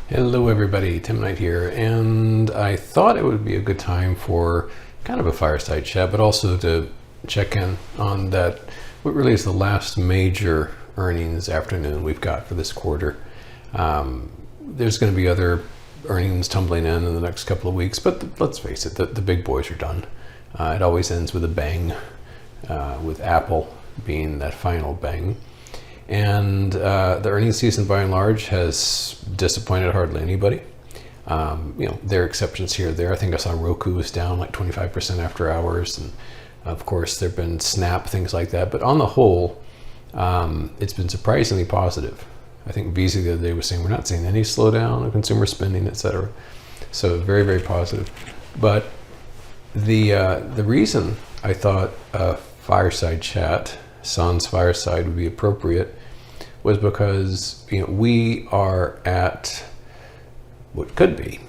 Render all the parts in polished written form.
Hello everybody, Tim Knight here, and I thought it would be a good time for kind of a fireside chat, but also to check in on that, what really is the last major earnings afternoon we've got for this quarter. There's going to be other earnings tumbling in the next couple of weeks, but let's face it, the big boys are done. It always ends with a bang, with Apple being that final bang. And the earnings season, by and large, has disappointed hardly anybody. There are exceptions here or there. I think I saw Roku was down like 25% after hours, and of course there have been Snap, things like that. But on the whole, it's been surprisingly positive. I think Visa the other day was saying we're not seeing any slowdown in consumer spending, etc. So very, very positive. But the reason I thought a fireside chat, Sans Fireside, would be appropriate was because we are at what could be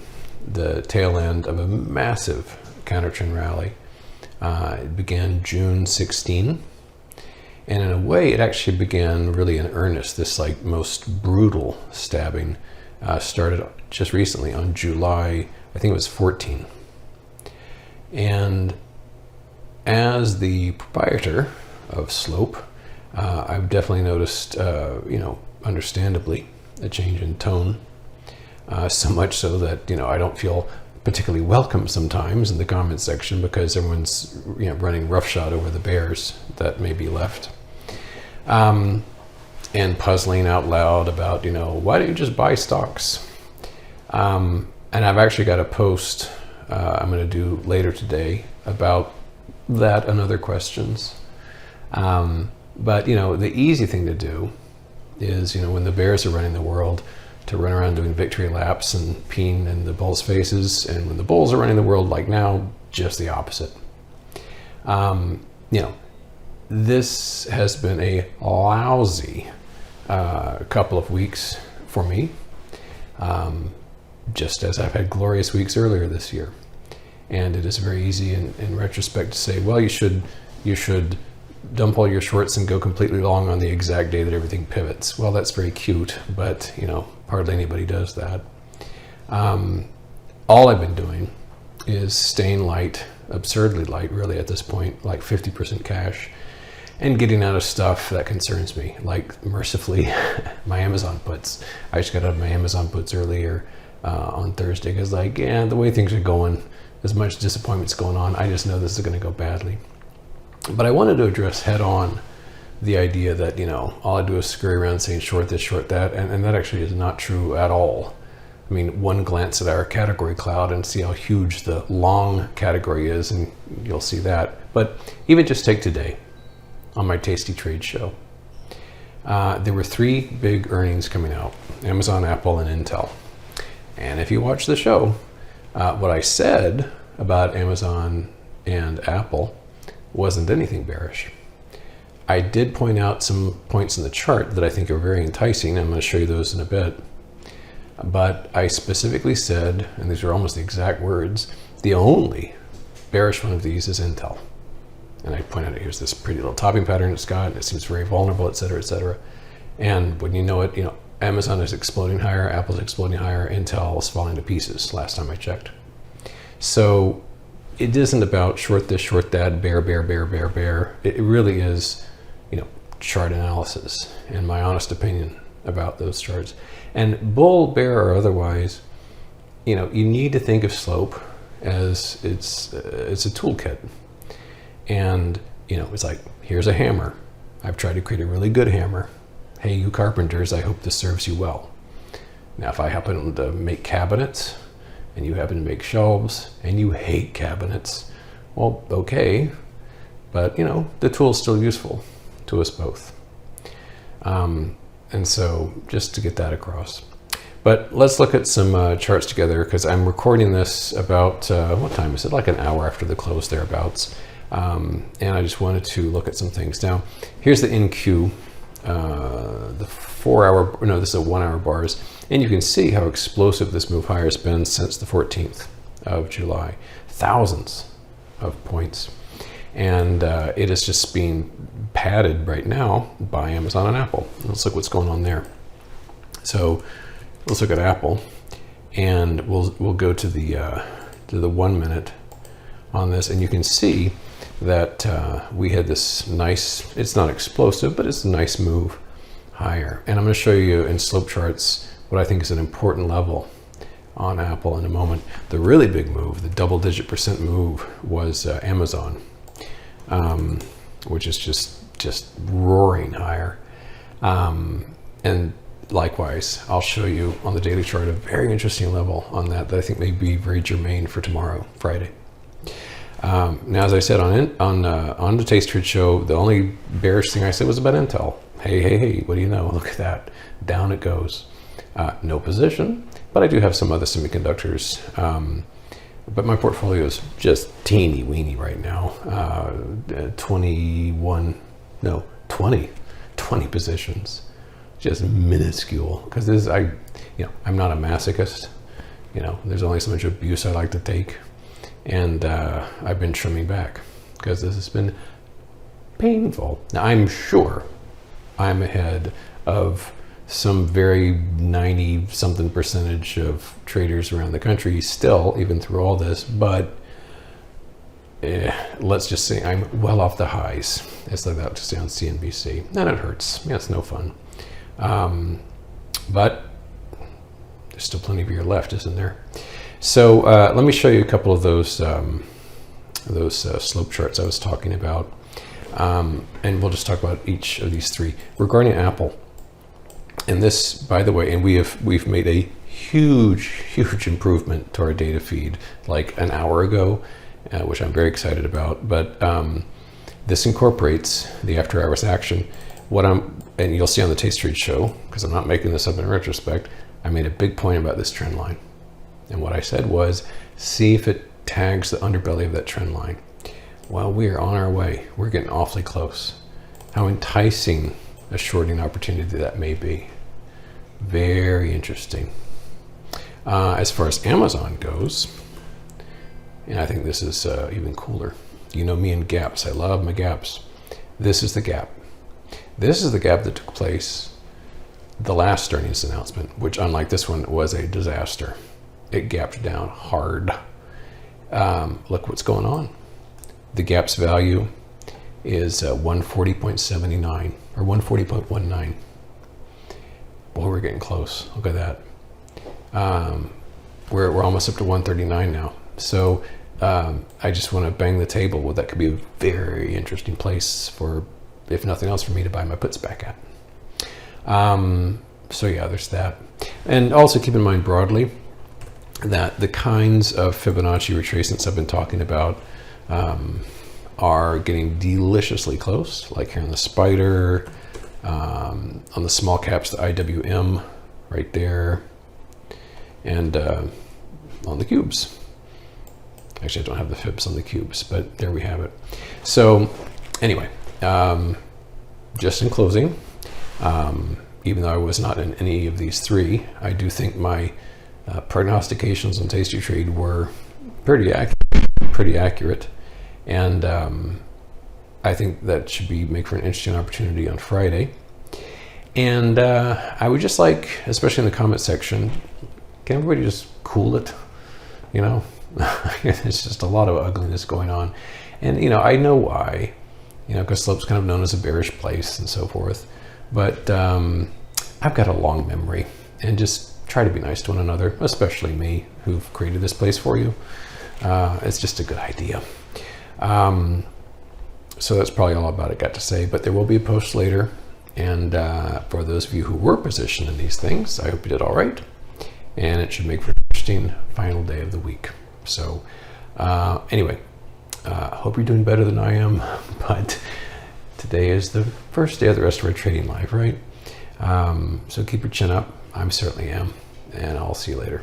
the tail end of a massive counter-trend rally. It began June 16, and in a way it actually began really in earnest. This like most brutal stabbing started just recently on July, I think it was 14. And as the proprietor of Slope, I've definitely noticed, understandably, a change in tone. So much so that, I don't feel particularly welcome sometimes in the comment section because everyone's, running roughshod over the bears that may be left. And puzzling out loud about, why don't you just buy stocks? And I've actually got a post I'm going to do later today about that and other questions. But the easy thing to do is, when the bears are running the world, to run around doing victory laps and peeing in the bulls' faces, and when the bulls are running the world like now, just the opposite. This has been a lousy couple of weeks for me, just as I've had glorious weeks earlier this year. And it is very easy in retrospect to say, well, you should dump all your shorts and go completely long on the exact day that everything pivots. Well, that's very cute, but hardly anybody does that. All I've been doing is staying light, absurdly light really at this point, like 50% cash, and getting out of stuff that concerns me, like mercifully my Amazon puts. I just got out of my Amazon puts earlier on Thursday because the way things are going, as much disappointment's going on, I just know this is going to go badly. But I wanted to address head on the idea that, all I do is scurry around saying short this, short that, and that actually is not true at all. I mean, one glance at our category cloud and see how huge the long category is, and you'll see that. But even just take today on my Tasty Trade show. There were three big earnings coming out: Amazon, Apple, and Intel. And if you watch the show, what I said about Amazon and Apple wasn't anything bearish. I did point out some points in the chart that I think are very enticing. I'm going to show you those in a bit. But I specifically said, and these are almost the exact words, the only bearish one of these is Intel. And I point out, here's this pretty little topping pattern it's got, and it seems very vulnerable, et cetera, et cetera. And when you know it, Amazon is exploding higher, Apple's exploding higher, Intel is falling to pieces last time I checked. So it isn't about short this, short that, bear, bear, bear, bear, bear. It really is, chart analysis and my honest opinion about those charts. And bull, bear, or otherwise, you need to think of Slope as it's a toolkit. And, it's like, here's a hammer. I've tried to create a really good hammer. Hey, you carpenters, I hope this serves you well. Now, if I happen to make cabinets, and you happen to make shelves, and you hate cabinets, well, okay, but the tool's still useful to us both. And so just to get that across. But let's look at some charts together, because I'm recording this about, what time is it? Like an hour after the close thereabouts. And I just wanted to look at some things. Now, here's the NQ, the 4 hour, no, this is a 1 hour bars. And you can see how explosive this move higher has been since the 14th of July. Thousands of points. And it is just being padded right now by Amazon and Apple. Let's look what's going on there. So let's look at Apple. and we'll go to the 1 minute on this, and you can see that we had this nice, it's not explosive, but it's a nice move higher. And I'm going to show you in slope charts what I think is an important level on Apple in a moment. The really big move, the double-digit % move, was Amazon, which is just roaring higher. And likewise, I'll show you on the daily chart a very interesting level on that I think may be very germane for tomorrow, Friday. Now, as I said on the Taste Trade show, the only bearish thing I said was about Intel. Hey, what do you know? Look at that. Down it goes. No position, but I do have some other semiconductors. But my portfolio is just teeny weeny right now. 20 positions. Just minuscule. Because I'm not a masochist. There's only so much abuse I like to take. And I've been trimming back because this has been painful. Now, I'm sure I'm ahead of some very 90-something % of traders around the country still, even through all this, but let's just say I'm well off the highs. It's like that to say on CNBC. And it hurts. Yeah, it's no fun. But there's still plenty of year left, isn't there? So let me show you a couple of those slope charts I was talking about, and we'll just talk about each of these three. Regarding Apple, and this, by the way, and we've made a huge improvement to our data feed like an hour ago, which I'm very excited about. But this incorporates the after hours action. And you'll see on the Taste Trade show, because I'm not making this up in retrospect, I made a big point about this trend line. And what I said was, see if it tags the underbelly of that trend line. Well, we are on our way. We're getting awfully close. How enticing a shorting opportunity that may be. Very interesting. As far as Amazon goes, and I think this is even cooler. You know me and gaps. I love my gaps. This is the gap. This is the gap that took place the last earnings announcement, which, unlike this one, was a disaster. It gapped down hard. Look what's going on. The gap's value is 140.79 or 140.19. Boy, we're getting close. Look at that. We're almost up to 139 now. So I just want to bang the table. Well, that could be a very interesting place for, if nothing else, for me to buy my puts back at. So yeah, there's that. And also keep in mind broadly that the kinds of Fibonacci retracements I've been talking about are getting deliciously close, like here on the spider, on the small caps, the IWM right there, and on the cubes. Actually, I don't have the fibs on the cubes, but there we have it. So anyway, just in closing, even though I was not in any of these three, I do think my prognostications on Tasty Trade were pretty accurate, and I think that should make for an interesting opportunity on Friday. And I would just like, especially in the comment section, can everybody just cool it? There's just a lot of ugliness going on, and I know why, because slope's kind of known as a bearish place and so forth. But I've got a long memory, and just try to be nice to one another, especially me, who've created this place for you. It's just a good idea. So that's probably all about it got to say, but there will be a post later. And for those of you who were positioned in these things, I hope you did all right. And it should make for an interesting final day of the week. So anyway, hope you're doing better than I am, but today is the first day of the rest of our trading life, right? So keep your chin up. I certainly am, and I'll see you later.